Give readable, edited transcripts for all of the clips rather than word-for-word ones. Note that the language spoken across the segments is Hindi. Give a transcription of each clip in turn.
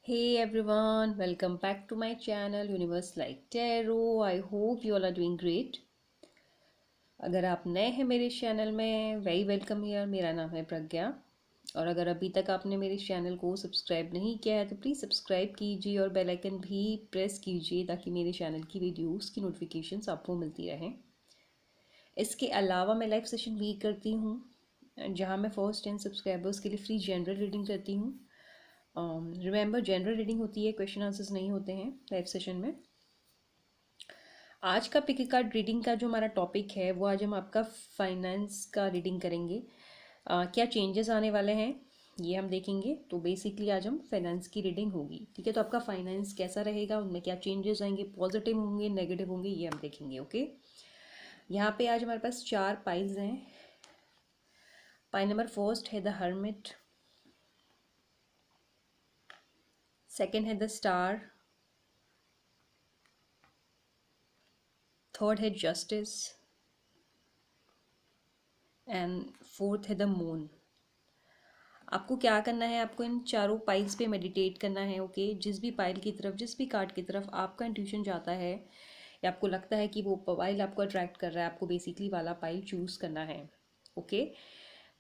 Hey everyone, welcome back to my channel Universe Like Tarot. I hope you all are doing great. अगर आप नए हैं मेरे चैनल में वेरी वेलकम हियर। मेरा नाम है प्रज्ञा और अगर अभी तक आपने मेरे चैनल को सब्सक्राइब नहीं किया है तो प्लीज़ सब्सक्राइब कीजिए और बेल आइकन भी प्रेस कीजिए ताकि मेरे चैनल की वीडियोस की नोटिफिकेशंस आपको मिलती रहें। इसके अलावा मैं लाइव सेशन भी करती हूँ जहाँ मैं फर्स्ट 10 सब्सक्राइबर्स के लिए फ्री जनरल रीडिंग करती हूँ। रिमेंबर जनरल रीडिंग होती है, क्वेश्चन आंसर्स नहीं होते हैं लाइव सेशन में। आज का पिक कार्ड रीडिंग का जो हमारा टॉपिक है वो आज हम आपका फाइनेंस का रीडिंग करेंगे। क्या चेंजेस आने वाले हैं ये हम देखेंगे। तो बेसिकली आज हम फाइनेंस की रीडिंग होगी, ठीक है। तो आपका फाइनेंस कैसा रहेगा, उनमें क्या चेंजेस आएंगे, पॉजिटिव होंगे नेगेटिव होंगे, ये हम देखेंगे। ओके, यहाँ पे आज हमारे पास 4 पाइल्स हैं। पाइल नंबर फर्स्ट है द हर्मिट, सेकेंड है द स्टार, थर्ड है जस्टिस एंड फोर्थ है द मून। आपको क्या करना है, आपको इन चारों पाइल्स पे मेडिटेट करना है। ओके, जिस भी पाइल की तरफ, जिस भी कार्ड की तरफ आपका इंट्यूशन जाता है या आपको लगता है कि वो पाइल आपको अट्रैक्ट कर रहा है, आपको बेसिकली वाला पाइल चूज़ करना है। ओके,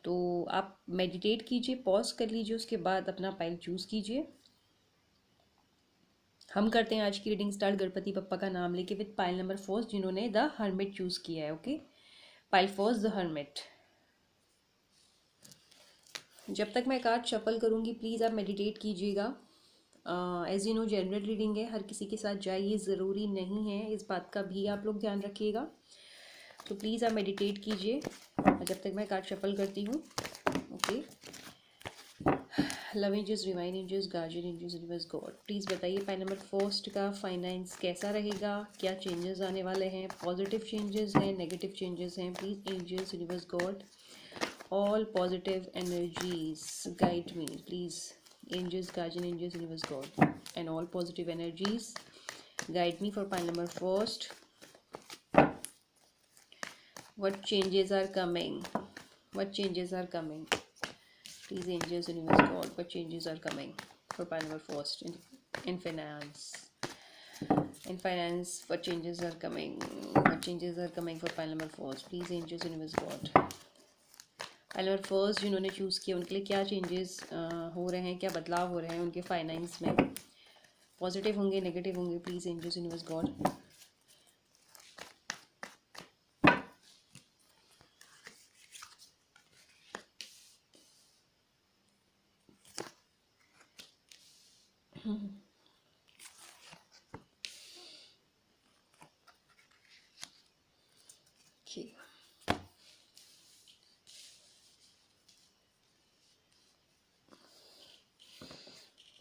तो आप मेडिटेट कीजिए, पॉज कर लीजिए, उसके बाद अपना पाइल चूज़ कीजिए। हम करते हैं आज की रीडिंग स्टार्ट गणपति बप्पा का नाम लेके विद पाइल नंबर फर्स्ट जिन्होंने द हर्मिट चूज़ किया है। Okay, pile first the hermit. जब तक मैं कार्ड शफल करूँगी प्लीज़ आप मेडिटेट कीजिएगा। As you know general reading है, हर किसी के साथ जाए ये ज़रूरी नहीं है, इस बात का भी आप लोग ध्यान रखिएगा। तो प्लीज़ आप मेडिटेट कीजिए जब तक मैं कार्ड शफल करती हूँ। Okay, love angels, divine angels, guardian angels, universe God, please बताइए पाइल नंबर फर्स्ट का फाइनेंस कैसा रहेगा, क्या चेंजेस आने वाले हैं, पॉजिटिव चेंजेस हैं, नेगेटिव चेंजेस हैं। Please angels, universe God, all positive energies guide me, please. Angels, guardian angels, universe god, and all positive energies guide me for pile number first. What changes are coming, what changes are coming, please angels, universe god, what changes are coming for pile number first in finance, in finance, what changes are coming, what changes are coming for pile number first, please angels, universe god। Pile number first जिन्होंने चूज़ किया उनके लिए क्या चेंजेस हो रहे हैं, क्या बदलाव हो रहे हैं उनके फाइनेंस में, पॉजिटिव होंगे नेगेटिव होंगे। Please angels, universe God.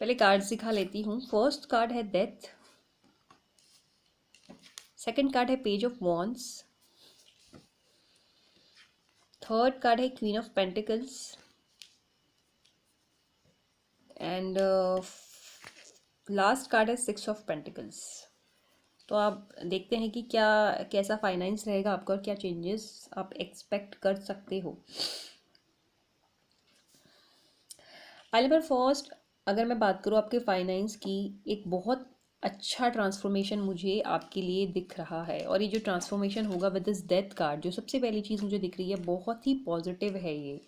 पहले कार्ड दिखा लेती हूँ। फर्स्ट कार्ड है डेथ, सेकंड कार्ड है page of wands, third card है queen of pentacles and last card है सिक्स ऑफ पेंटिकल्स। तो आप देखते हैं कि क्या कैसा फाइनेंस रहेगा आपका और क्या चेंजेस आप एक्सपेक्ट कर सकते हो। पाइल नंबर फर्स्ट, अगर मैं बात करूँ आपके फाइनेंस की, एक बहुत अच्छा ट्रांसफॉर्मेशन मुझे आपके लिए दिख रहा है। और ये जो ट्रांसफॉर्मेशन होगा विद दिस डेथ कार्ड, जो सबसे पहली चीज़ मुझे दिख रही है बहुत ही पॉजिटिव है ये।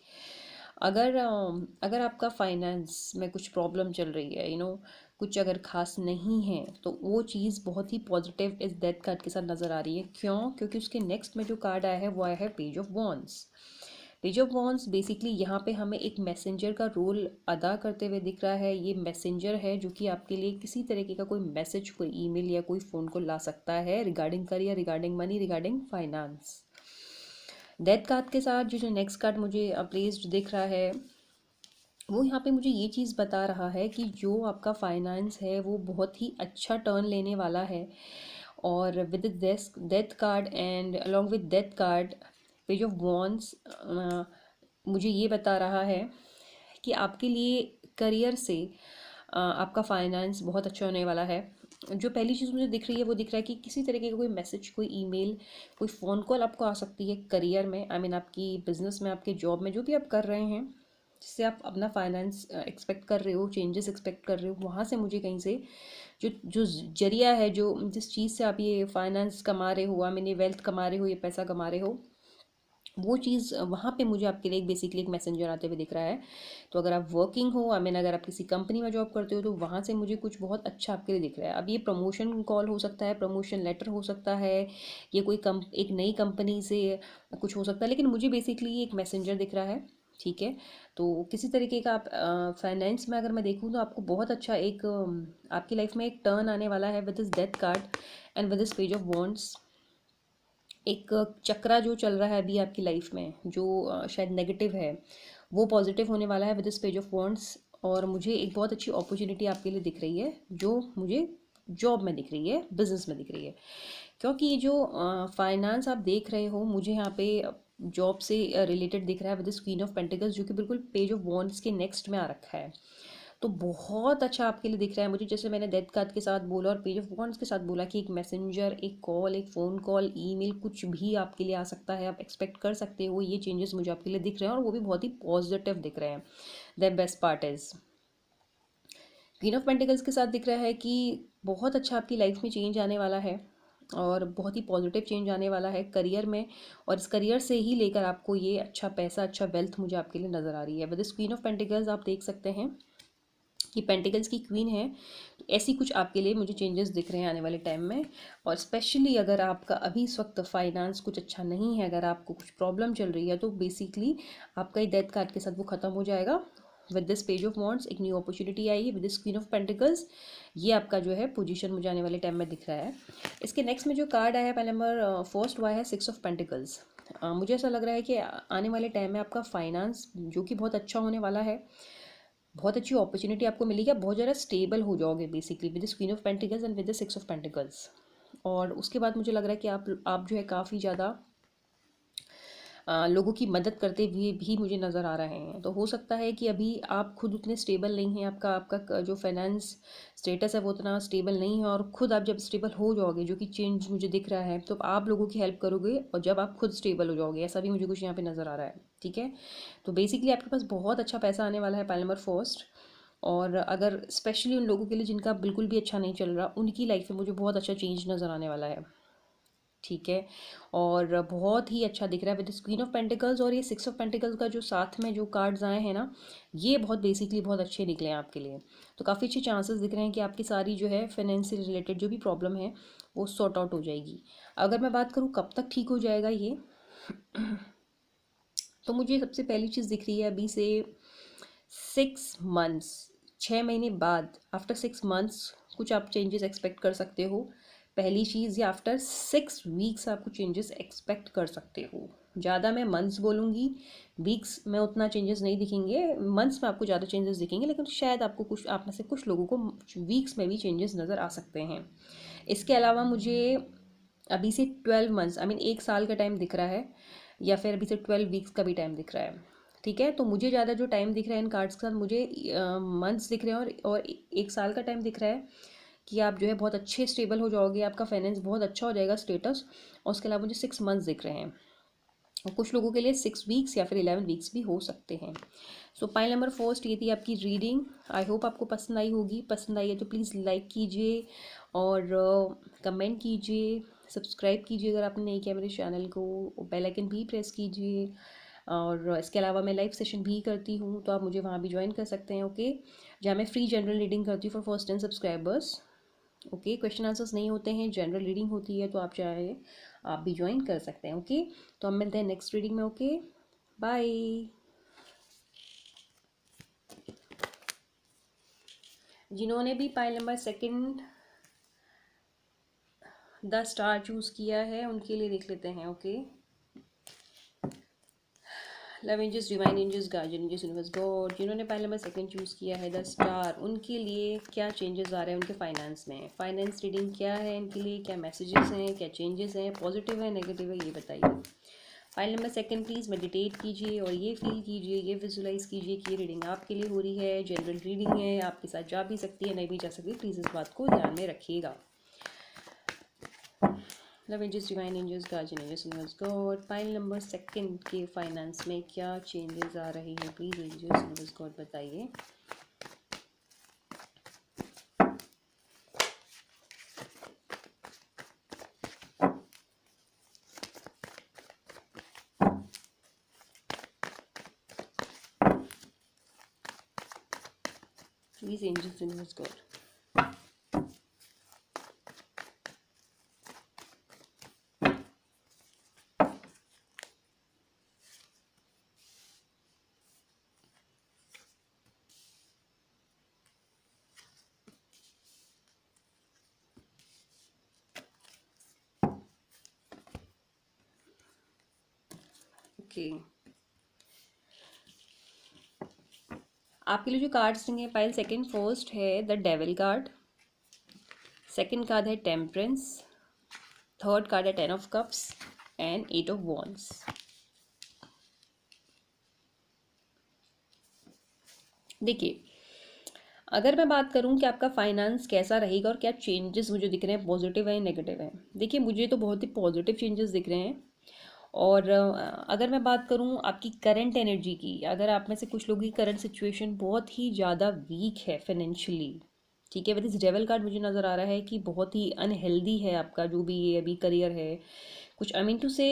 अगर आपका फाइनेंस में कुछ प्रॉब्लम चल रही है, कुछ अगर खास नहीं है, तो वो चीज़ बहुत ही पॉजिटिव इस डेथ कार्ड के साथ नज़र आ रही है। क्यों? क्योंकि उसके नेक्स्ट में जो कार्ड आया है वो आया है page of wands. Page of wands basically यहाँ पे हमें एक मैसेंजर का रोल अदा करते हुए दिख रहा है। ये मैसेंजर है जो कि आपके लिए किसी तरीके का कोई मैसेज, कोई ईमेल या कोई फ़ोन कॉल ला सकता है regarding career, regarding money, regarding finance. Death card के साथ जो नेक्स्ट कार्ड मुझे प्लेस्ड दिख रहा है वो यहाँ पे मुझे ये चीज़ बता रहा है कि जो आपका फाइनेंस है वो बहुत ही अच्छा टर्न लेने वाला है। और with this death card and along with death card page of wands मुझे ये बता रहा है कि आपके लिए करियर से आपका फाइनेंस बहुत अच्छा होने वाला है। जो पहली चीज़ मुझे दिख रही है वो दिख रहा है कि किसी तरीके का कोई मैसेज, कोई ईमेल, कोई फ़ोन कॉल आपको आ सकती है करियर में। आई मीन आपकी बिज़नेस में, आपके जॉब में, जो भी आप कर रहे हैं, जिससे आप अपना फाइनेंस एक्सपेक्ट कर रहे हो, चेंजेस एक्सपेक्ट कर रहे हो, वहाँ से मुझे कहीं से जो जो जरिया है, जो जिस चीज़ से आप ये फाइनेंस कमा रहे हो, आई मीन ये वेल्थ कमा रहे हो, ये पैसा कमा रहे हो, वो चीज़ वहाँ पे मुझे आपके लिए एक बेसिकली एक मैसेंजर आते हुए दिख रहा है। तो अगर आप वर्किंग हो, आई मीन अगर आप किसी कंपनी में जॉब करते हो, तो वहाँ से मुझे कुछ बहुत अच्छा आपके लिए दिख रहा है। अब ये प्रमोशन कॉल हो सकता है, प्रमोशन लेटर हो सकता है, ये कोई एक नई कंपनी से कुछ हो सकता है, लेकिन मुझे बेसिकली एक मैसेंजर दिख रहा है। ठीक है, तो किसी तरीके का आप फाइनेंस में अगर मैं देखूँ तो आपको बहुत अच्छा एक आपकी लाइफ में एक टर्न आने वाला है with this death card and with this page of wands. एक चक्रा जो चल रहा है अभी आपकी लाइफ में, जो शायद नेगेटिव है, वो पॉजिटिव होने वाला है with this page of wands. और मुझे एक बहुत अच्छी अपॉर्चुनिटी आपके लिए दिख रही है, जो मुझे जॉब में दिख रही है, बिजनेस में दिख रही है। क्योंकि ये जो फाइनेंस आप देख रहे हो, मुझे यहाँ पे जॉब से रिलेटेड दिख रहा है with this queen of pentacles, जो कि बिल्कुल पेज ऑफ वॉन्ड्स के नेक्स्ट में आ रखा है। तो बहुत अच्छा आपके लिए दिख रहा है मुझे। जैसे मैंने डेथ कार्ड के साथ बोला और पेज ऑफ वॉन्ड्स के साथ बोला कि एक मैसेंजर, एक कॉल, एक फ़ोन कॉल, ईमेल, कुछ भी आपके लिए आ सकता है, आप एक्सपेक्ट कर सकते हो। ये चेंजेस मुझे आपके लिए दिख रहे हैं और वो भी बहुत ही पॉजिटिव दिख रहे हैं। The best part is queen of pentacles के साथ दिख रहा है कि बहुत अच्छा आपकी लाइफ में चेंज आने वाला है और बहुत ही पॉजिटिव चेंज आने वाला है करियर में। और इस करियर से ही लेकर आपको ये अच्छा पैसा, अच्छा वेल्थ मुझे आपके लिए नज़र आ रही है। With this queen of pentacles आप देख सकते हैं कि पेंटिकल्स की क्वीन है, तो ऐसी कुछ आपके लिए मुझे चेंजेस दिख रहे हैं आने वाले टाइम में। और स्पेशली अगर आपका अभी इस वक्त फाइनेंस कुछ अच्छा नहीं है, अगर आपको कुछ प्रॉब्लम चल रही है, तो बेसिकली आपका ये डेथ कार्ड के साथ वो ख़त्म हो जाएगा। With this page of wands एक न्यू अपॉर्चुनिटी आएगी with this queen of pentacles. ये आपका जो है पोजीशन मुझे आने वाले टाइम में दिख रहा है। इसके नेक्स्ट में जो कार्ड आया है, पहले नंबर फर्स्ट हुआ है सिक्स ऑफ पेंटिकल्स। मुझे ऐसा लग रहा है कि आने वाले टाइम में आपका फाइनेंस जो कि बहुत अच्छा होने वाला है, बहुत अच्छी अपॉर्चुनिटी आपको मिलेगी, आप बहुत ज़्यादा स्टेबल हो जाओगे basically with the queen of pentacles and with the six of pentacles. और उसके बाद मुझे लग रहा है कि आप जो है काफ़ी ज़्यादा लोगों की मदद करते हुए भी मुझे नज़र आ रहे हैं। तो हो सकता है कि अभी आप खुद उतने स्टेबल नहीं हैं, आपका आपका जो फाइनेंस स्टेटस है वो उतना स्टेबल नहीं है, और खुद आप जब स्टेबल हो जाओगे, जो कि चेंज मुझे दिख रहा है, तो आप लोगों की हेल्प करोगे और जब आप खुद स्टेबल हो जाओगे, ऐसा भी मुझे कुछ यहाँ पे नज़र आ रहा है। ठीक है, तो बेसिकली आपके पास बहुत अच्छा पैसा आने वाला है पाइल नंबर फर्स्ट। और अगर स्पेशली उन लोगों के लिए जिनका बिल्कुल भी अच्छा नहीं चल रहा, उनकी लाइफ में मुझे बहुत अच्छा चेंज नज़र आने वाला है। ठीक है, और बहुत ही अच्छा दिख रहा है विद क्वीन ऑफ पेंटिकल्स। और ये सिक्स ऑफ पेंटिकल्स का जो साथ में जो कार्ड्स आए हैं ना, ये बहुत बेसिकली बहुत अच्छे निकले हैं आपके लिए। तो काफ़ी अच्छे चांसेस दिख रहे हैं कि आपकी सारी जो है फाइनेंस से रिलेटेड जो भी प्रॉब्लम है वो सॉर्ट आउट हो जाएगी। अगर मैं बात करूँ कब तक ठीक हो जाएगा ये, तो मुझे सबसे पहली चीज़ दिख रही है अभी से 6 मंथ्स, 6 महीने बाद, आफ्टर 6 मंथ्स कुछ आप चेंजेस एक्सपेक्ट कर सकते हो। पहली चीज़, या आफ्टर 6 वीक्स आप कुछ चेंजेस एक्सपेक्ट कर सकते हो। ज़्यादा मैं मंथ्स बोलूँगी, वीक्स में उतना चेंजेस नहीं दिखेंगे, मंथ्स में आपको ज़्यादा चेंजेस दिखेंगे, लेकिन शायद आपको कुछ, आप में से कुछ लोगों को वीक्स में भी चेंजेस नज़र आ सकते हैं। इसके अलावा मुझे अभी से 12 मंथ्स, आई मीन 1 साल का टाइम दिख रहा है, या फिर अभी से 12 वीक्स का भी टाइम दिख रहा है। ठीक है, तो मुझे ज़्यादा जो टाइम दिख रहा है इन कार्ड्स के साथ, मुझे मंथ्स दिख रहे हैं और 1 साल का टाइम दिख रहा है कि आप जो है बहुत अच्छे स्टेबल हो जाओगे, आपका फाइनेंस बहुत अच्छा हो जाएगा, स्टेटस। और उसके अलावा मुझे 6 मंथ्स दिख रहे हैं, और कुछ लोगों के लिए 6 वीक्स या फिर 11 वीक्स भी हो सकते हैं। सो पाइल नंबर फर्स्ट ये थी आपकी रीडिंग। आई होप आपको पसंद आई होगी। पसंद आई है तो प्लीज़ लाइक कीजिए और कमेंट कीजिए, सब्सक्राइब कीजिए अगर आपने नहीं किया मेरे चैनल को, बेल आइकन भी प्रेस कीजिए। और इसके अलावा मैं लाइव सेशन भी करती हूँ, तो आप मुझे वहाँ भी ज्वाइन कर सकते हैं। ओके, जहाँ मैं फ्री जनरल रीडिंग करती हूँ for first 10 subscribers. Okay, question answers नहीं होते हैं, जनरल रीडिंग होती है, तो आप चाहे आप भी ज्वाइन कर सकते हैं। ओके, तो हम मिलते हैं नेक्स्ट रीडिंग में। Okay, bye. जिन्होंने भी pile number second the star choose किया है उनके लिए देख लेते हैं। Okay, love angels, divine angels, guardian angels, universe, God, जिन्होंने पाइल नंबर सेकंड चूज़ किया है द स्टार, उनके लिए क्या चेंजेस आ रहे हैं उनके फाइनेंस में। फाइनेंस रीडिंग क्या है इनके लिए, क्या मैसेजेस हैं, क्या चेंजेस हैं, पॉजिटिव है नेगेटिव है, ये बताइए। File number second please meditate कीजिए और ये फील कीजिए, ये विजुलाइज कीजिए कि ये रीडिंग आपके लिए हो रही है, जनरल रीडिंग है, आपके साथ जा भी सकती है, नहीं भी जा सकती, प्लीज़ इस बात को ध्यान में रखिएगा। Love angels, divine angels, guardian angels, universe God, pile number second के फाइनेंस में क्या चेंजेस आ रही हैं, प्लीज एंजल्स, यूनिवर्स गॉड बताइए। Please angels, universe God. Okay, आपके लिए जो कार्ड्स देंगे पाइल सेकंड, फर्स्ट है the devil card, second card है टेम्परेंस, थर्ड कार्ड है ten of cups and eight of wands. देखिए, अगर मैं बात करूं कि आपका फाइनेंस कैसा रहेगा और क्या चेंजेस मुझे दिख रहे हैं, पॉजिटिव है या नेगेटिव है, देखिए मुझे तो बहुत ही पॉजिटिव चेंजेस दिख रहे हैं। और अगर मैं बात करूं आपकी करंट एनर्जी की, अगर आप में से कुछ लोगों की करंट सिचुएशन बहुत ही ज़्यादा वीक है फाइनेंशियली, ठीक है, विद इस डेवल कार्ड मुझे नज़र आ रहा है कि बहुत ही अनहेल्दी है आपका जो भी ये अभी करियर है, कुछ आई मीन टू से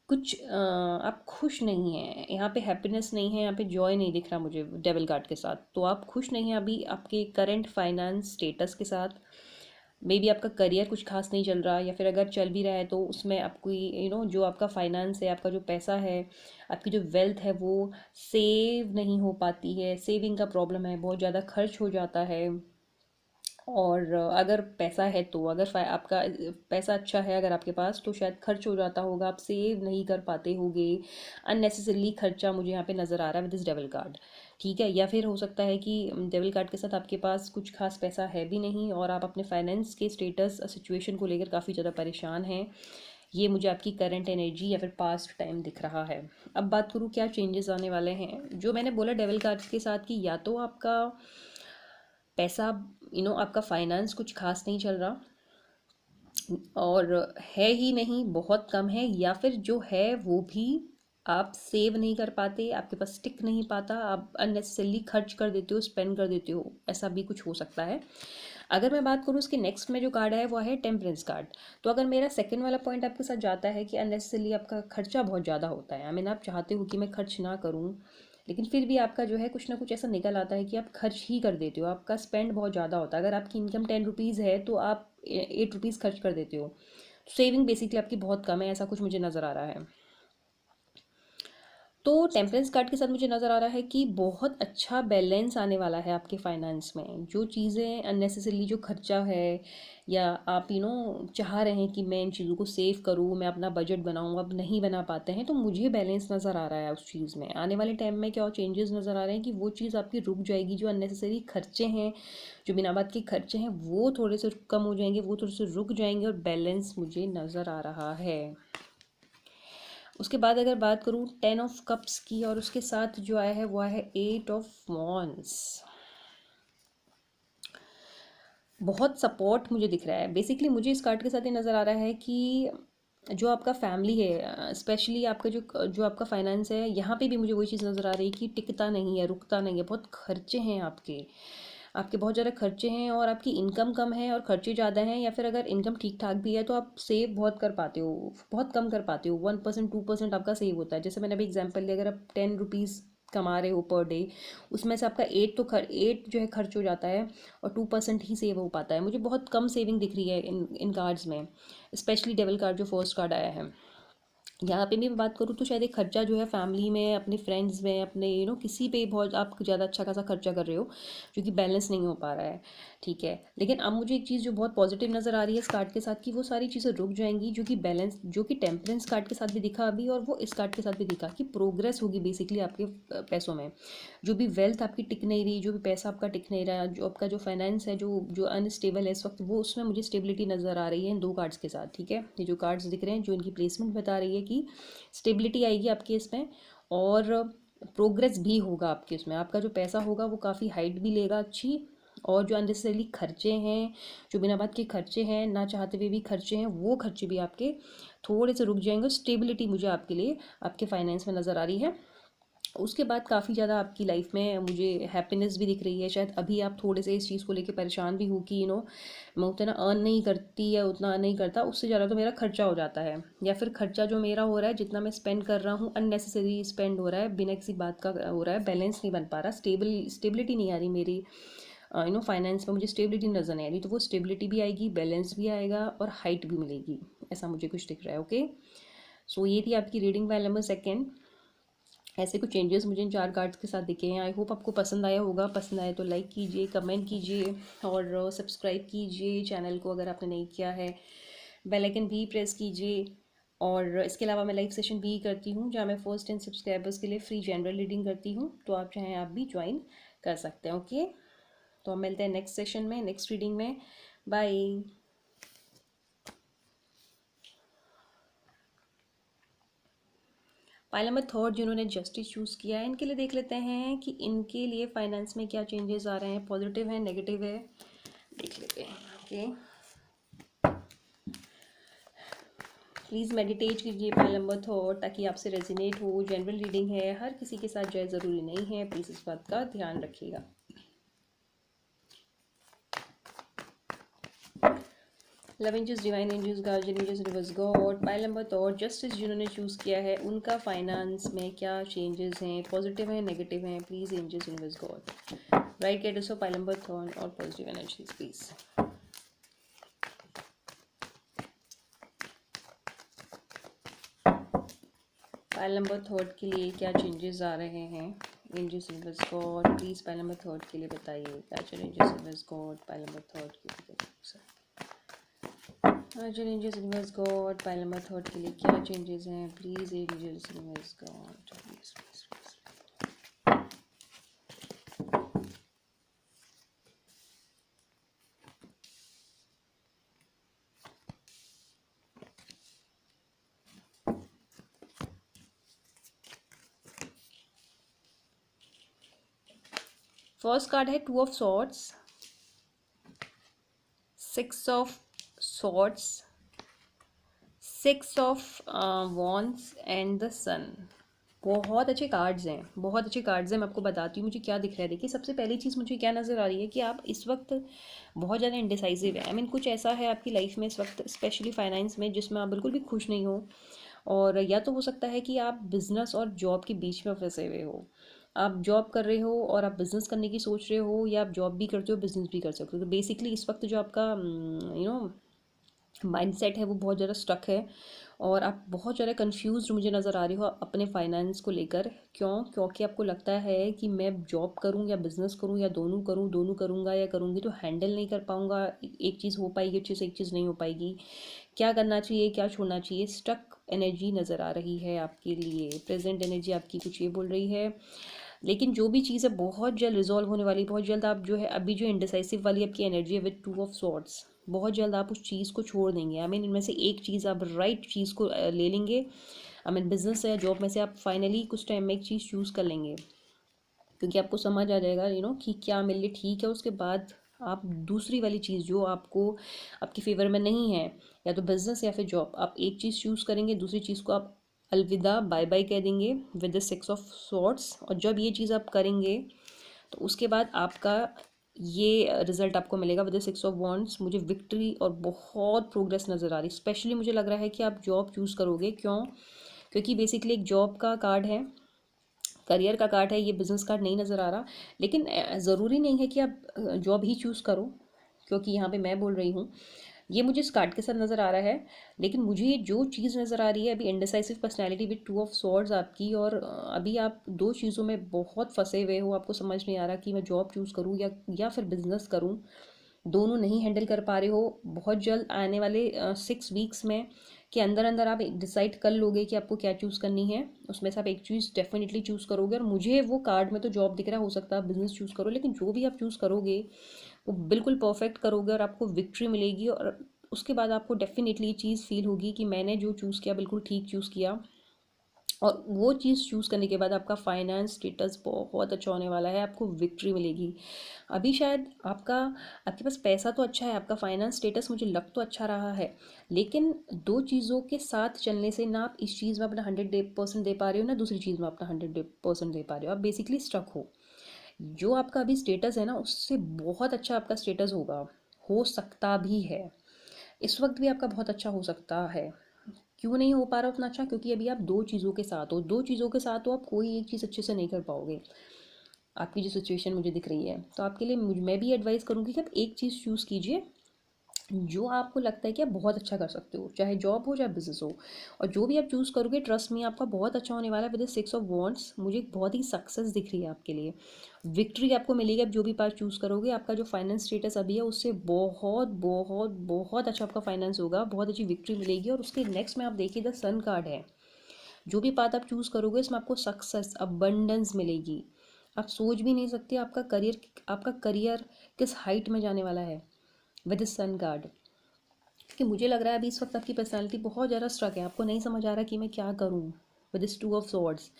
कुछ आप खुश नहीं हैं यहाँ पे, हैप्पीनेस नहीं है यहाँ पे, जॉय नहीं दिख रहा मुझे डेविल कार्ड के साथ, तो आप खुश नहीं हैं अभी आपके करंट फाइनेंस स्टेटस के साथ। मे बी आपका करियर कुछ खास नहीं चल रहा, या फिर अगर चल भी रहा है तो उसमें आपको जो आपका फाइनेंस है, आपका जो पैसा है, आपकी जो वेल्थ है वो सेव नहीं हो पाती है, सेविंग का प्रॉब्लम है, बहुत ज़्यादा खर्च हो जाता है। और अगर पैसा है तो अगर आपका पैसा अच्छा है अगर आपके पास, तो शायद खर्च हो जाता होगा, आप सेव नहीं कर पाते होगे, अननेसेसरीली खर्चा मुझे यहाँ पे नज़र आ रहा है विद दिस डेविल कार्ड, ठीक है। या फिर हो सकता है कि डेविल कार्ड के साथ आपके पास कुछ खास पैसा है भी नहीं और आप अपने फाइनेंस के स्टेटस सिचुएशन को लेकर काफ़ी ज़्यादा परेशान हैं। ये मुझे आपकी करंट एनर्जी या फिर पास्ट टाइम दिख रहा है। अब बात करूँ क्या चेंजेस आने वाले हैं, जो मैंने बोला डेविल कार्ड के साथ कि या तो आपका पैसा आपका फाइनेंस कुछ खास नहीं चल रहा और है ही नहीं, बहुत कम है, या फिर जो है वो भी आप सेव नहीं कर पाते, आपके पास टिक नहीं पाता, आप अननेसेसरीली खर्च कर देते हो, स्पेंड कर देते हो, ऐसा भी कुछ हो सकता है। अगर मैं बात करूँ उसके नेक्स्ट में जो कार्ड है वो है टेम्परेंस कार्ड, तो अगर मेरा सेकंड वाला पॉइंट आपके साथ जाता है कि अननेसेसरीली आपका खर्चा बहुत ज़्यादा होता है, आई मीन आप चाहते हो कि मैं खर्च ना करूँ, लेकिन फिर भी आपका जो है कुछ ना कुछ ऐसा निकल आता है कि आप खर्च ही कर देते हो, आपका स्पेंड बहुत ज़्यादा होता है। अगर आपकी इनकम 10 रुपीज़ है तो आप 8 रुपीज़ खर्च कर देते हो, सेविंग बेसिकली आपकी बहुत कम है, ऐसा कुछ मुझे नज़र आ रहा है। तो टेम्परेंस कार्ड के साथ मुझे नज़र आ रहा है कि बहुत अच्छा बैलेंस आने वाला है आपके फाइनेंस में, जो चीज़ें अननेसेसरीली जो खर्चा है, या आप चाह रहे हैं कि मैं इन चीज़ों को सेव करूँ, मैं अपना बजट बनाऊँ, अब नहीं बना पाते हैं, तो मुझे बैलेंस नज़र आ रहा है उस चीज़ में। आने वाले टाइम में क्या चेंजेस नज़र आ रहे हैं कि वो चीज़ आपकी रुक जाएगी, जो अननेसेसरी खर्चे हैं, जो बिना बात के खर्चे हैं, वो थोड़े से कम हो जाएंगे, वो थोड़े से रुक जाएंगे, और बैलेंस मुझे नज़र आ रहा है। उसके बाद अगर बात करूँ 10 ऑफ कप्स की, और उसके साथ जो आया है वो आया है 8 ऑफ वॉन्ड्स। बहुत सपोर्ट मुझे दिख रहा है, बेसिकली मुझे इस कार्ड के साथ ये नज़र आ रहा है कि जो आपका फैमिली है, स्पेशली आपका जो आपका फाइनेंस है, यहाँ पे भी मुझे वही चीज़ नज़र आ रही है कि टिकता नहीं है, रुकता नहीं है, बहुत खर्चे हैं आपके, आपके बहुत ज़्यादा खर्चे हैं, और आपकी इनकम कम है और खर्चे ज़्यादा हैं, या फिर अगर इनकम ठीक ठाक भी है तो आप सेव बहुत कर पाते हो, बहुत कम कर पाते हो, 1% 2% आपका सेव होता है। जैसे मैंने अभी एग्जांपल दिया, अगर आप 10 रुपीज़ कमा रहे हो पर डे, उसमें से आपका 8 जो है खर्च हो जाता है, और 2% ही सेव हो पाता है। मुझे बहुत कम सेविंग दिख रही है इन कार्ड्स में, स्पेशली डेविल कार्ड जो फर्स्ट कार्ड आया है। यहाँ पे भी मैं बात करूँ तो शायद एक खर्चा जो है फैमिली में, अपने फ्रेंड्स में, अपने किसी पे बहुत आप ज़्यादा अच्छा खासा खर्चा कर रहे हो, जो कि बैलेंस नहीं हो पा रहा है, ठीक है। लेकिन अब मुझे एक चीज़ जो बहुत पॉजिटिव नज़र आ रही है इस कार्ड के साथ, कि वो सारी चीज़ें रुक जाएंगी, जो कि बैलेंस, जो कि टेम्परेंस कार्ड के साथ भी दिखा अभी, और वो इस कार्ड के साथ भी दिखा कि प्रोग्रेस होगी बेसिकली आपके पैसों में, जो भी वेल्थ आपकी टिक नहीं रही, जो भी पैसा आपका टिक नहीं रहा, जो आपका जो फाइनेंस है, जो जो अनस्टेबल है इस वक्त, वो उसमें मुझे स्टेबिलिटी नज़र आ रही है इन दो कार्ड्स के साथ, ठीक है। ये जो कार्ड्स दिख रहे हैं, जो इनकी प्लेसमेंट बता रही है कि स्टेबिलिटी आएगी आपके इसमें, और प्रोग्रेस भी होगा आपके उसमें, आपका जो पैसा होगा वो काफ़ी हाइट भी लेगा अच्छी, और जो अननेसेसरीली खर्चे हैं, जो बिना बात के खर्चे हैं, ना चाहते हुए भी खर्चे हैं, वो खर्चे भी आपके थोड़े से रुक जाएंगे। स्टेबिलिटी मुझे आपके लिए आपके फाइनेंस में नज़र आ रही है। उसके बाद काफ़ी ज़्यादा आपकी लाइफ में मुझे हैप्पीनेस भी दिख रही है। शायद अभी आप थोड़े से इस चीज़ को लेके परेशान भी हो कि मैं उतना अर्न नहीं करती या उतना अर्न नहीं करता, उससे ज़्यादा तो मेरा खर्चा हो जाता है, या फिर खर्चा जो मेरा हो रहा है, जितना मैं स्पेंड कर रहा हूँ अननेसेसरी स्पेंड हो रहा है, बिना किसी बात का हो रहा है, बैलेंस नहीं बन पा रहा, स्टेबिलिटी नहीं आ रही मेरी फाइनेंस में, मुझे स्टेबिलिटी नज़र नहीं आ रही। तो वो स्टेबिलिटी भी आएगी, बैलेंस भी आएगा और हाइट भी मिलेगी, ऐसा मुझे कुछ दिख रहा है। ओके, सो ये थी आपकी रीडिंग फाइल नंबर 2। ऐसे कुछ चेंजेस मुझे इन 4 कार्ड्स के साथ दिखे हैं। आई होप आपको पसंद आया होगा। पसंद आए तो लाइक कीजिए, कमेंट कीजिए और सब्सक्राइब कीजिए चैनल को अगर आपने नहीं किया है। बेल आइकन भी प्रेस कीजिए। और इसके अलावा मैं लाइव सेशन भी करती हूँ जहाँ मैं फर्स्ट 10 सब्सक्राइबर्स के लिए फ्री जनरल रीडिंग करती हूँ, तो आप चाहें आप भी ज्वाइन कर सकते हैं। ओके, तो हम मिलते हैं नेक्स्ट सेशन में, नेक्स्ट रीडिंग में। बाय। पाइल नंबर 3 जिन्होंने जस्टिस चूज़ किया है, इनके लिए देख लेते हैं कि इनके लिए फाइनेंस में क्या चेंजेस आ रहे हैं, पॉजिटिव है, नेगेटिव है, देख लेते हैं। ओके, प्लीज़ मेडिटेट कीजिए पाइल नंबर 3 ताकि आपसे रेजिनेट हो। जनरल रीडिंग है, हर किसी के साथ जाए ज़रूरी नहीं है, प्लीज़ इस बात का ध्यान रखिएगा। Love angels, divine angels, guardian angels, reverse God, pile number 3 justice जिन्होंने चूज़ किया है, उनका फाइनेंस में क्या चेंजेस हैं, पॉजिटिव हैं, नेगेटिव हैं, please angels, reverse God right guidance of pile number 3 और positive energies please. Pile number 3 के लिए क्या चेंजेस आ रहे हैं, angels, reverse God please pile number 3 के लिए बताइए। Guardian angels, reverse God pile number 3 के लिए, guardian angels, reverse God pile number 3 के लिए क्या चेंजेस हैं, please angels, reverse God please please. First card है 2 of swords, 6 of swords, 6 of wands and the sun. बहुत अच्छे कार्ड्स हैं, बहुत अच्छे कार्ड्स हैं। मैं आपको बताती हूँ मुझे क्या दिख रहा है। देखिए, सबसे पहली चीज़ मुझे क्या नज़र आ रही है कि आप इस वक्त बहुत ज़्यादा इंडिसाइसिव है। आई मीन कुछ ऐसा है आपकी लाइफ में इस वक्त, स्पेशली फाइनेंस में, जिसमें आप बिल्कुल भी खुश नहीं हो। और या तो हो सकता है कि आप बिज़नेस और जॉब के बीच में फंसे हुए हो। आप जॉब कर रहे हो और आप बिज़नेस करने की सोच रहे हो, या आप जॉब भी करते हो, बिज़नेस भी कर सकते हो। तो बेसिकली इस वक्त जो आपका माइंडसेट है वो बहुत ज़्यादा स्टक है और आप बहुत ज़्यादा कंफ्यूज मुझे नज़र आ रही हो अपने फाइनेंस को लेकर। क्योंकि आपको लगता है कि मैं जॉब करूं या बिज़नेस करूं या दोनों करूं, दोनों करूंगा या करूंगी तो हैंडल नहीं कर पाऊंगा, एक चीज़ हो पाएगी अच्छे से, एक चीज़ नहीं हो पाएगी, क्या करना चाहिए, क्या छोड़ना चाहिए। स्टक एनर्जी नज़र आ रही है आपके लिए। प्रेजेंट एनर्जी आपकी कुछ ये बोल रही है, लेकिन जो भी चीज़ है बहुत जल्द रिजॉल्व होने वाली, बहुत जल्द। आप जो है अभी जो इंडिसाइसिव वाली आपकी एनर्जी है विद 2 ऑफ सॉर्ड्स, बहुत जल्द आप उस चीज़ को छोड़ देंगे। आई मीन इनमें से एक चीज़ आप राइट चीज़ को ले लेंगे। आई मीन बिजनेस या जॉब में से आप फाइनली कुछ टाइम में एक चीज़ चूज़ कर लेंगे, क्योंकि आपको समझ आ जाएगा कि क्या मेरे लिए ठीक है। उसके बाद आप दूसरी वाली चीज़ जो आपको आपकी फेवर में नहीं है, या तो बिजनेस या फिर जॉब, आप एक चीज़ चूज़ करेंगे, दूसरी चीज़ को आप अलविदा बाय बाय कह देंगे विद द 6 ऑफ सॉर्ड्स। और जब ये चीज़ आप करेंगे तो उसके बाद आपका ये रिजल्ट आपको मिलेगा विद द 6 ऑफ वॉन्ड्स। मुझे विक्ट्री और बहुत प्रोग्रेस नज़र आ रही। स्पेशली मुझे लग रहा है कि आप जॉब चूज़ करोगे। क्योंकि बेसिकली एक जॉब का कार्ड है, करियर का कार्ड है, ये बिज़नेस कार्ड नहीं नज़र आ रहा। लेकिन ज़रूरी नहीं है कि आप जॉब ही चूज़ करो, क्योंकि यहाँ पे मैं बोल रही हूँ, ये मुझे इस कार्ड के साथ नज़र आ रहा है। लेकिन मुझे ये जो चीज़ नज़र आ रही है अभी, indecisive personality with 2 of swords आपकी, और अभी आप दो चीज़ों में बहुत फंसे हुए हो। आपको समझ नहीं आ रहा कि मैं जॉब चूज़ करूँ या फिर बिज़नेस करूँ, दोनों नहीं हैंडल कर पा रहे हो। बहुत जल्द आने वाले 6 वीक्स में के अंदर अंदर आप डिसाइड कर लोगे कि आपको क्या चूज़ करनी है। उसमें से आप एक चीज़ डेफिनेटली चूज़ करोगे। और मुझे वो कार्ड में तो जॉब दिख रहा है, हो सकता है आप बिज़नेस चूज़ करो, लेकिन जो भी आप चूज़ करोगे वो बिल्कुल परफेक्ट करोगे और आपको विक्ट्री मिलेगी। और उसके बाद आपको डेफिनेटली ये चीज़ फील होगी कि मैंने जो चूज़ किया बिल्कुल ठीक चूज़ किया। और वो चीज़ चूज़ करने के बाद आपका फाइनेंस स्टेटस बहुत अच्छा होने वाला है, आपको विक्ट्री मिलेगी। अभी शायद आपके पास पैसा तो अच्छा है, आपका फाइनेंस स्टेटस मुझे लग तो अच्छा रहा है, लेकिन दो चीज़ों के साथ चलने से ना आप इस चीज़ में अपना 100% दे पा रहे हो, ना दूसरी चीज़ में अपना 100% दे पा रहे हो, आप बेसिकली स्ट्रक हो। जो आपका अभी स्टेटस है ना, उससे बहुत अच्छा आपका स्टेटस होगा, हो सकता भी है। इस वक्त भी आपका बहुत अच्छा हो सकता है। क्यों नहीं हो पा रहा उतना अच्छा? क्योंकि अभी आप दो चीज़ों के साथ हो, दो चीज़ों के साथ हो, आप कोई एक चीज़ अच्छे से नहीं कर पाओगे। आपकी जो सिचुएशन मुझे दिख रही है, तो आपके लिए मैं भी एडवाइस करूँगी कि आप एक चीज़ चूज़ कीजिए जो आपको लगता है कि आप बहुत अच्छा कर सकते हो, चाहे जॉब हो चाहे बिजनेस हो। और जो भी आप चूज़ करोगे, ट्रस्ट मी, आपका बहुत अच्छा होने वाला है। विद द 6 ऑफ वॉन्ड्स मुझे एक बहुत ही सक्सेस दिख रही है आपके लिए। विक्ट्री आपको मिलेगी आप जो भी पार्ट चूज़ करोगे। आपका जो फाइनेंस स्टेटस अभी है उससे बहुत बहुत बहुत अच्छा आपका फाइनेंस होगा, बहुत अच्छी विक्ट्री मिलेगी। और उसके नेक्स्ट में आप देखिए, द सन कार्ड है। जो भी पाथ आप चूज़ करोगे इसमें आपको सक्सेस, अबंडेंस मिलेगी। आप सोच भी नहीं सकते आपका करियर किस हाइट में जाने वाला है विद सन कार्ड। कि मुझे लग रहा है अभी इस वक्त आपकी पर्सनालिटी बहुत ज़्यादा स्ट्रक है, आपको नहीं समझ आ रहा कि मैं क्या करूँ विद दिस 2 ऑफ सॉर्ड्स।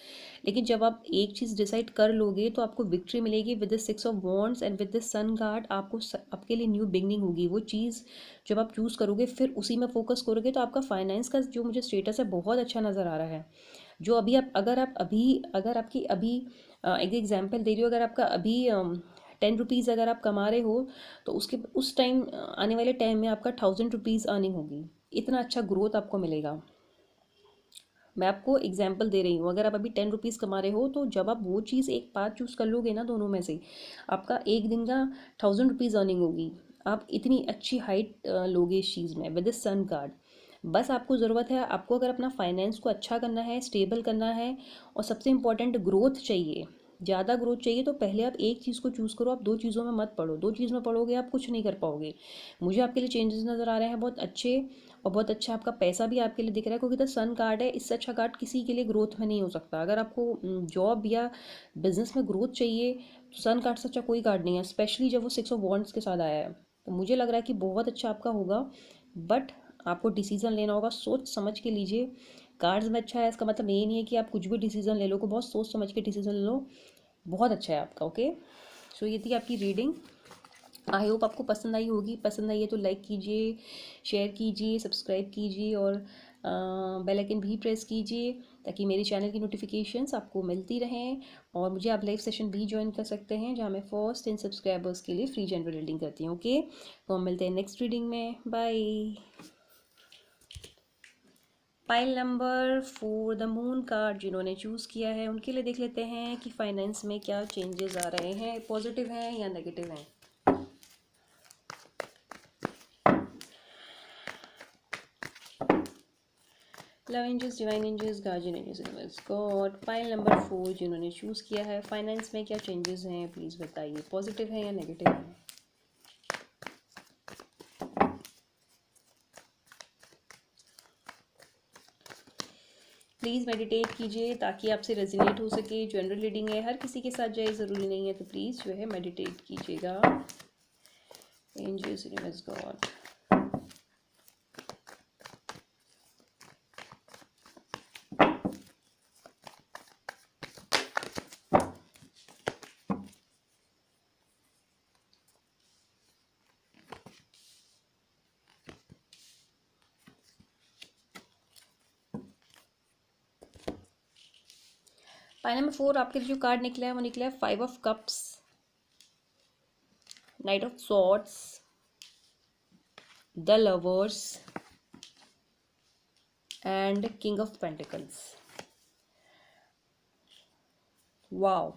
लेकिन जब आप एक चीज़ डिसाइड कर लोगे तो आपको विक्ट्री मिलेगी with this 6 of wands and with this sun card. आपके लिए न्यू बिगनिंग होगी। वो चीज़ जब आप चूज़ करोगे फिर उसी में फोकस करोगे, तो आपका फाइनेंस का जो मुझे स्टेटस है बहुत अच्छा नज़र आ रहा है। जो अभी आप अगर आपकी अभी एक एग्जांपल दे रही हो, अगर आपका अभी 10 रुपीज़ अगर आप कमा रहे हो, तो उसके उस टाइम आने वाले टाइम में आपका 1000 रुपीज़ अर्निंग होगी। इतना अच्छा ग्रोथ आपको मिलेगा। मैं आपको एग्जांपल दे रही हूँ, अगर आप अभी 10 रुपीज़ कमा रहे हो, तो जब आप वो चीज़ एक पार्ट चूज़ कर लोगे ना दोनों में से, आपका एक दिन का 1000 रुपीज़ अर्निंग होगी। आप इतनी अच्छी हाइट लोगे इस चीज़ में विद सन कार्ड। बस आपको ज़रूरत है, आपको अगर अपना फाइनेंस को अच्छा करना है, स्टेबल करना है, और सबसे इम्पोर्टेंट ग्रोथ चाहिए, ज़्यादा ग्रोथ चाहिए, तो पहले आप एक चीज़ को चूज़ करो। आप दो चीज़ों में मत पड़ो, दो चीज़ में पढ़ोगे आप कुछ नहीं कर पाओगे। मुझे आपके लिए चेंजेस नज़र आ रहे हैं बहुत अच्छे। और बहुत अच्छा आपका पैसा भी आपके लिए दिख रहा है, क्योंकि द सन कार्ड है। इससे अच्छा कार्ड किसी के लिए ग्रोथ में नहीं हो सकता। अगर आपको जॉब या बिजनेस में ग्रोथ चाहिए, तो सन कार्ड से अच्छा कोई कार्ड नहीं है, स्पेशली जब वो 6 ऑफ वॉन्ड्स के साथ आया है। तो मुझे लग रहा है कि बहुत अच्छा आपका होगा। बट आपको डिसीजन लेना होगा, सोच समझ के लीजिए। कार्ड्स में अच्छा है इसका मतलब ये नहीं है कि आप कुछ भी डिसीजन ले लो, को बहुत सोच समझ के डिसीजन ले लो। बहुत अच्छा है आपका। ओके, सो ये थी आपकी रीडिंग। आई होप आपको पसंद आई होगी। पसंद आई है तो लाइक कीजिए, शेयर कीजिए, सब्सक्राइब कीजिए, और बेल आइकन भी प्रेस कीजिए, ताकि मेरे चैनल की नोटिफिकेशंस आपको मिलती रहें। और मुझे आप लाइव सेशन भी ज्वाइन कर सकते हैं, जहाँ मैं फर्स्ट 10 सब्सक्राइबर्स के लिए फ्री जनरल रीडिंग करती हूँ। ओके, तो हम मिलते हैं नेक्स्ट रीडिंग में। Bye. Pile number 4, the moon card जिन्होंने चूज़ किया है उनके लिए देख लेते हैं कि फाइनेंस में क्या चेंजेस आ रहे हैं, पॉजिटिव हैं या नेगेटिव हैं। Love angels, divine angels, guardian angels, universe, God. Pile number 4 जिन्होंने चूज़ किया है, फाइनेंस में क्या चेंजेस हैं प्लीज़ बताइए, पॉजिटिव है या नेगेटिव है। प्लीज़ मेडिटेट कीजिए ताकि आपसे रेजिनेट हो सके। जनरल रीडिंग है, हर किसी के साथ जाए, ज़रूरी नहीं है, तो प्लीज़ जो है मेडिटेट कीजिएगा। Angels, universe, God. Pile number 4 आपके लिए जो कार्ड निकला है वो निकला है 5 of cups, night of swords, the lovers and king of pentacles. Wow,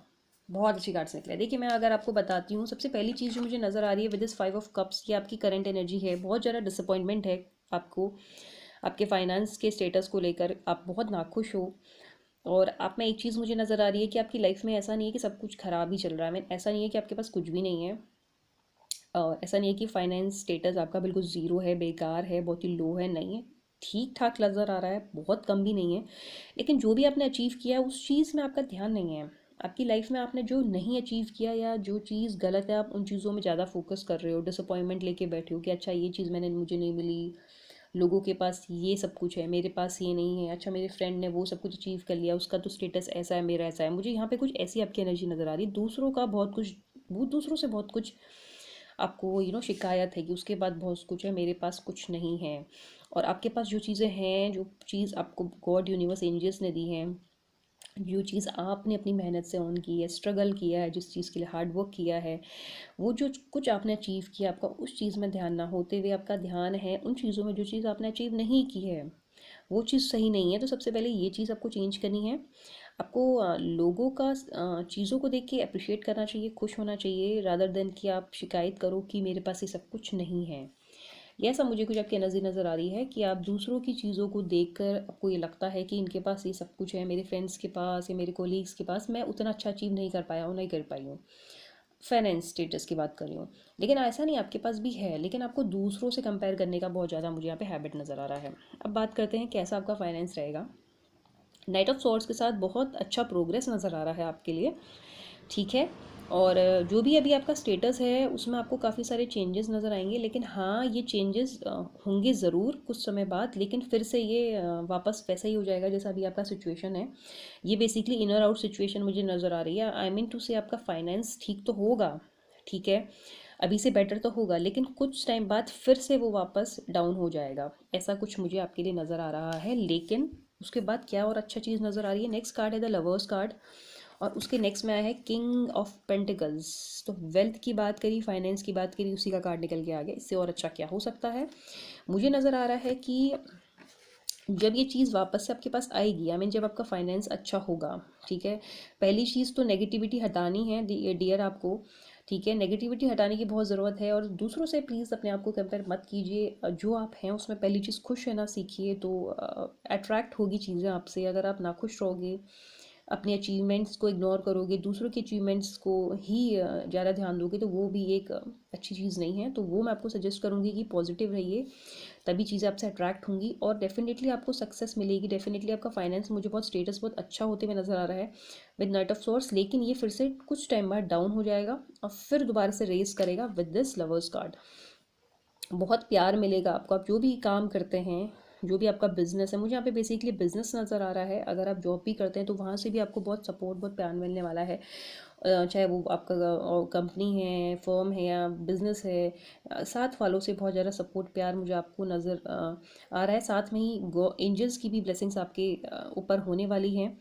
बहुत अच्छी कार्ड्स निकले। देखिए, मैं अगर आपको बताती हूँ, सबसे पहली चीज़ जो मुझे नज़र आ रही है विद दिस 5 ऑफ कप्स, ये आपकी करंट एनर्जी है। बहुत ज़्यादा डिसअपॉइंटमेंट है आपको, आपके फाइनेंस के स्टेटस को लेकर आप बहुत नाखुश हो। और आप में एक चीज़ मुझे नज़र आ रही है कि आपकी लाइफ में ऐसा नहीं है कि सब कुछ ख़राब ही चल रहा है। मैं ऐसा नहीं है कि आपके पास कुछ भी नहीं है। ऐसा नहीं है कि फाइनेंस स्टेटस आपका बिल्कुल ज़ीरो है, बेकार है, बहुत ही लो है, नहीं है। ठीक ठाक नज़र आ रहा है, बहुत कम भी नहीं है। लेकिन जो भी आपने अचीव किया है उस चीज़ में आपका ध्यान नहीं है। आपकी लाइफ में आपने जो नहीं अचीव किया या जो चीज़ गलत है, आप उन चीज़ों में ज़्यादा फोकस कर रहे हो। डिसअपॉइंटमेंट लेके बैठे हो कि अच्छा ये चीज़ मुझे नहीं मिली, लोगों के पास ये सब कुछ है, मेरे पास ये नहीं है, अच्छा मेरे फ्रेंड ने वो सब कुछ अचीव कर लिया, उसका तो स्टेटस ऐसा है, मेरा ऐसा है। मुझे यहाँ पे कुछ ऐसी आपकी एनर्जी नज़र आ रही है, दूसरों का बहुत कुछ, वो दूसरों से बहुत कुछ आपको शिकायत है कि उसके बाद बहुत कुछ है, मेरे पास कुछ नहीं है। और आपके पास जो चीज़ें हैं, जो चीज़ आपको गॉड यूनिवर्स एंजल्स ने दी हैं, जो चीज़ आपने अपनी मेहनत से ऑन की है, स्ट्रगल किया है, जिस चीज़ के लिए हार्ड वर्क किया है, वो जो कुछ आपने अचीव किया, आपका उस चीज़ में ध्यान ना होते हुए आपका ध्यान है उन चीज़ों में जो चीज़ आपने अचीव नहीं की है, वो चीज़ सही नहीं है। तो सबसे पहले ये चीज़ आपको चेंज करनी है। आपको लोगों का चीज़ों को देख के अप्रिशिएट करना चाहिए, खुश होना चाहिए, रादर देन कि आप शिकायत करो कि मेरे पास ये सब कुछ नहीं है। ये ऐसा मुझे कुछ आपकी एनर्जी नज़र आ रही है कि आप दूसरों की चीज़ों को देखकर आपको ये लगता है कि इनके पास ये सब कुछ है, मेरे फ्रेंड्स के पास या मेरे कोलीग्स के पास मैं उतना अच्छा अचीव नहीं कर पाया हूँ, नहीं कर पाई हूँ। फाइनेंस स्टेटस की बात कर रही हूँ, लेकिन ऐसा नहीं, आपके पास भी है, लेकिन आपको दूसरों से कंपेयर करने का बहुत ज़्यादा मुझे यहाँ पे हैबिट नज़र आ रहा है। अब बात करते हैं कैसा आपका फाइनेंस रहेगा। नाइट ऑफ सॉर्ड्स के साथ बहुत अच्छा प्रोग्रेस नज़र आ रहा है आपके लिए, ठीक है। और जो भी अभी आपका स्टेटस है उसमें आपको काफ़ी सारे चेंजेस नज़र आएंगे, लेकिन हाँ ये चेंजेस होंगे ज़रूर कुछ समय बाद, लेकिन फिर से ये वापस वैसा ही हो जाएगा जैसा अभी आपका सिचुएशन है। ये बेसिकली इनर आउट सिचुएशन मुझे नज़र आ रही है। आई मीन टू से आपका फाइनेंस ठीक तो होगा, ठीक है, अभी से बेटर तो होगा, लेकिन कुछ टाइम बाद फिर से वो वापस डाउन हो जाएगा, ऐसा कुछ मुझे आपके लिए नज़र आ रहा है। लेकिन उसके बाद क्या और अच्छा चीज़ नज़र आ रही है, नेक्स्ट कार्ड है द लवर्स कार्ड, और उसके नेक्स्ट में आया है किंग ऑफ पेंटिकल्स। तो वेल्थ की बात करी, फाइनेंस की बात करी, उसी का कार्ड निकल के आ गया। इससे और अच्छा क्या हो सकता है। मुझे नज़र आ रहा है कि जब ये चीज़ वापस से आपके पास आएगी, आई मीन जब आपका फाइनेंस अच्छा होगा, ठीक है, पहली चीज़ तो नेगेटिविटी हटानी है डियर आपको, ठीक है, नेगेटिविटी हटाने की बहुत ज़रूरत है। और दूसरों से प्लीज़ अपने आप को कंपेयर मत कीजिए, जो आप हैं उसमें पहली चीज़ खुश रहना सीखिए, तो अट्रैक्ट होगी चीज़ें आपसे। अगर आप नाखुश रहोगे, अपने अचीवमेंट्स को इग्नोर करोगे, दूसरों के अचीवमेंट्स को ही ज़्यादा ध्यान दोगे, तो वो भी एक अच्छी चीज़ नहीं है। तो वो मैं आपको सजेस्ट करूँगी कि पॉजिटिव रहिए, तभी चीज़ें आपसे अट्रैक्ट होंगी और डेफिनेटली आपको सक्सेस मिलेगी। डेफिनेटली आपका फाइनेंस, मुझे बहुत स्टेटस बहुत अच्छा होते हुए नज़र आ रहा है विद नाइट ऑफ सोर्स, लेकिन ये फिर से कुछ टाइम बाद डाउन हो जाएगा और फिर दोबारा से रेस करेगा विद दिस लवर्स कार्ड। बहुत प्यार मिलेगा आपको, आप जो भी काम करते हैं, जो भी आपका बिजनेस है, मुझे यहाँ पे बेसिकली बिजनेस नज़र आ रहा है। अगर आप जॉब भी करते हैं तो वहाँ से भी आपको बहुत सपोर्ट, बहुत प्यार मिलने वाला है, चाहे वो आपका कंपनी है, फर्म है या बिजनेस है, साथ वालों से बहुत ज़्यादा सपोर्ट, प्यार मुझे आपको नज़र आ रहा है। साथ में ही एंजल्स की भी ब्लेसिंग्स आपके ऊपर होने वाली हैं।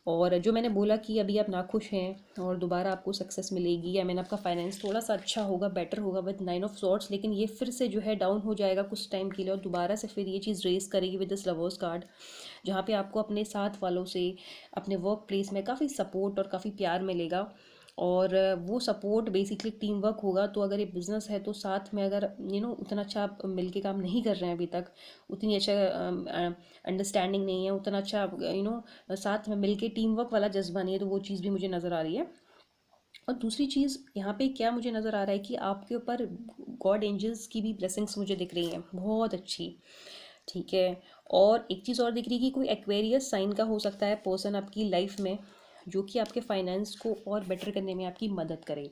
और जो मैंने बोला कि अभी आप नाखुश हैं और दोबारा आपको सक्सेस मिलेगी, या मैंने आपका फाइनेंस थोड़ा सा अच्छा होगा, बेटर होगा विद नाइन ऑफ सॉर्ट्स, लेकिन ये फिर से जो है डाउन हो जाएगा कुछ टाइम के लिए और दोबारा से फिर ये चीज़ रेस करेगी विद दिस लवर्स कार्ड, जहाँ पे आपको अपने साथ वालों से, अपने वर्क प्लेस में काफ़ी सपोर्ट और काफ़ी प्यार मिलेगा। और वो सपोर्ट बेसिकली टीम वर्क होगा। तो अगर ये बिज़नेस है तो साथ में अगर उतना अच्छा आप मिलके काम नहीं कर रहे हैं अभी तक, उतनी अच्छा अंडरस्टैंडिंग नहीं है, उतना अच्छा साथ में मिलके टीम वर्क वाला जज्बा नहीं है, तो वो चीज़ भी मुझे नज़र आ रही है। और दूसरी चीज़ यहाँ पे क्या मुझे नज़र आ रहा है कि आपके ऊपर गॉड एंजल्स की भी ब्लेसिंग्स मुझे दिख रही हैं बहुत अच्छी, ठीक है। और एक चीज़ और दिख रही है कि कोई एक्वेरियस साइन का हो सकता है पर्सन आपकी लाइफ में, जो कि आपके फाइनेंस को और बेटर करने में आपकी मदद करे।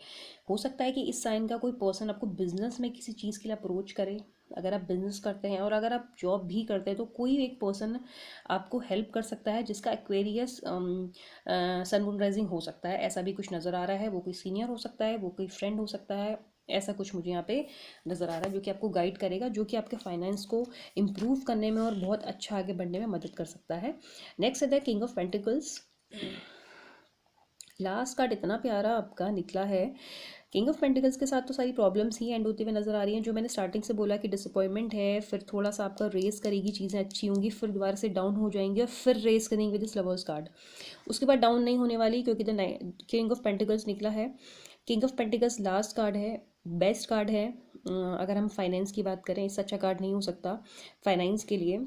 हो सकता है कि इस साइन का कोई पर्सन आपको बिजनेस में किसी चीज़ के लिए अप्रोच करे, अगर आप बिजनेस करते हैं, और अगर आप जॉब भी करते हैं तो कोई एक पर्सन आपको हेल्प कर सकता है जिसका एक्वेरियस सन मून राइजिंग हो सकता है, ऐसा भी कुछ नज़र आ रहा है। वो कोई सीनियर हो सकता है, वो कोई फ्रेंड हो सकता है, ऐसा कुछ मुझे यहाँ पे नज़र आ रहा है, जो कि आपको गाइड करेगा, जो कि आपके फाइनेंस को इम्प्रूव करने में और बहुत अच्छा आगे बढ़ने में मदद कर सकता है। नेक्स्ट है the king of pentacles. Last card इतना प्यारा आपका निकला है। किंग ऑफ पेंटिकल्स के साथ तो सारी प्रॉब्लम्स ही एंड होती हुई नज़र आ रही हैं, जो मैंने स्टार्टिंग से बोला कि डिसअपॉइंटमेंट है, फिर थोड़ा सा आपका रेस करेगी, चीज़ें अच्छी होंगी, फिर दोबारा से डाउन हो जाएंगी और फिर रेस करेंगे विद दिस लवर्स कार्ड। उसके बाद डाउन नहीं होने वाली, क्योंकि द किंग ऑफ पेंटिकल्स निकला है। King of pentacles last card है, बेस्ट कार्ड है। अगर हम फाइनेंस की बात करें, इससे अच्छा कार्ड नहीं हो सकता फाइनेंस के लिए।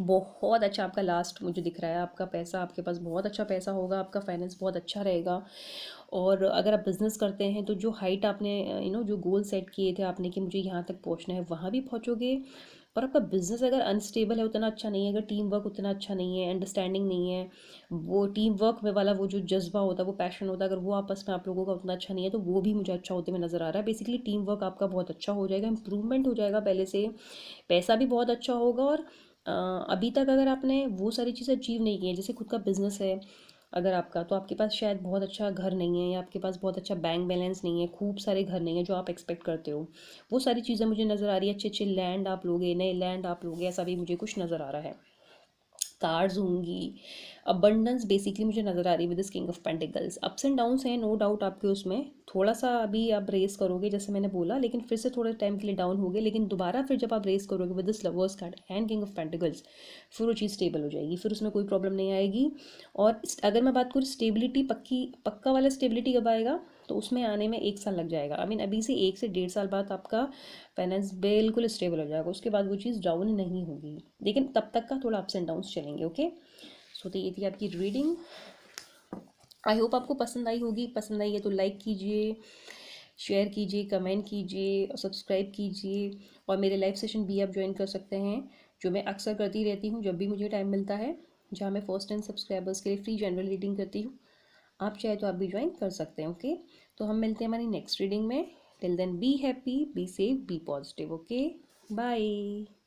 बहुत अच्छा आपका लास्ट मुझे दिख रहा है, आपका पैसा, आपके पास बहुत अच्छा पैसा होगा, आपका फाइनेंस बहुत अच्छा रहेगा। और अगर आप बिज़नेस करते हैं तो जो हाइट आपने जो गोल सेट किए थे आपने कि मुझे यहाँ तक पहुँचना है, वहाँ भी पहुँचोगे। और आपका बिजनेस अगर अनस्टेबल है, उतना अच्छा नहीं है, अगर टीम वर्क उतना अच्छा नहीं है, अंडरस्टैंडिंग नहीं है, वो टीम वर्क में वाला वो जो जज्बा होता है, वो पैशन होता है, अगर वो आपस में आप लोगों का उतना अच्छा नहीं है, तो वो भी मुझे अच्छा होते हुए नज़र आ रहा है। बेसिकली टीम वर्क आपका बहुत अच्छा हो जाएगा, इंप्रूवमेंट हो जाएगा पहले से, पैसा भी बहुत अच्छा होगा। और अभी तक अगर आपने वो सारी चीज़ें अचीव नहीं की हैं, जैसे खुद का बिजनेस है अगर आपका, तो आपके पास शायद बहुत अच्छा घर नहीं है, या आपके पास बहुत अच्छा बैंक बैलेंस नहीं है, खूब सारे घर नहीं है जो आप एक्सपेक्ट करते हो, वो सारी चीज़ें मुझे नज़र आ रही है। अच्छे अच्छे लैंड आप लोगे, नए लैंड आप लोगे, ऐसा भी मुझे कुछ नज़र आ रहा है। कार्ड्स होंगी, अबंडेंस बेसिकली मुझे नज़र आ रही है with this king of pentacles. Ups and downs हैं नो डाउट आपके उसमें, थोड़ा सा अभी आप रेस करोगे जैसे मैंने बोला, लेकिन फिर से थोड़े टाइम के लिए डाउन हो गए, लेकिन दोबारा फिर जब आप रेस करोगे with this lovers card and king of pentacles, फिर वो चीज़ स्टेबल हो जाएगी, फिर उसमें कोई प्रॉब्लम नहीं आएगी। और अगर मैं बात करूँ स्टेबिलिटी, पक्का वाला स्टेबिलिटी कब आएगा, तो उसमें आने में 1 साल लग जाएगा। आई मीन अभी से 1 से 1.5 साल बाद आपका फाइनेंस बिल्कुल स्टेबल हो जाएगा, उसके बाद वो चीज़ डाउन नहीं होगी, लेकिन तब तक का थोड़ा अप्स एंड डाउन्स चलेंगे। ओके, सो तो ये थी आपकी रीडिंग। आई होप आपको पसंद आई होगी, पसंद आई है तो लाइक कीजिए, शेयर कीजिए, कमेंट कीजिए और सब्सक्राइब कीजिए। और मेरे लाइव सेशन भी आप ज्वाइन कर सकते हैं, जो मैं अक्सर करती रहती हूँ जब भी मुझे टाइम मिलता है, जहाँ मैं फर्स्ट टाइम सब्सक्राइबर्स के लिए फ्री जनरल रीडिंग करती हूँ। आप चाहे तो आप भी ज्वाइन कर सकते हैं। ओके, तो हम मिलते हैं हमारी नेक्स्ट रीडिंग में। Till then be happy, be safe, be positive. Okay, bye.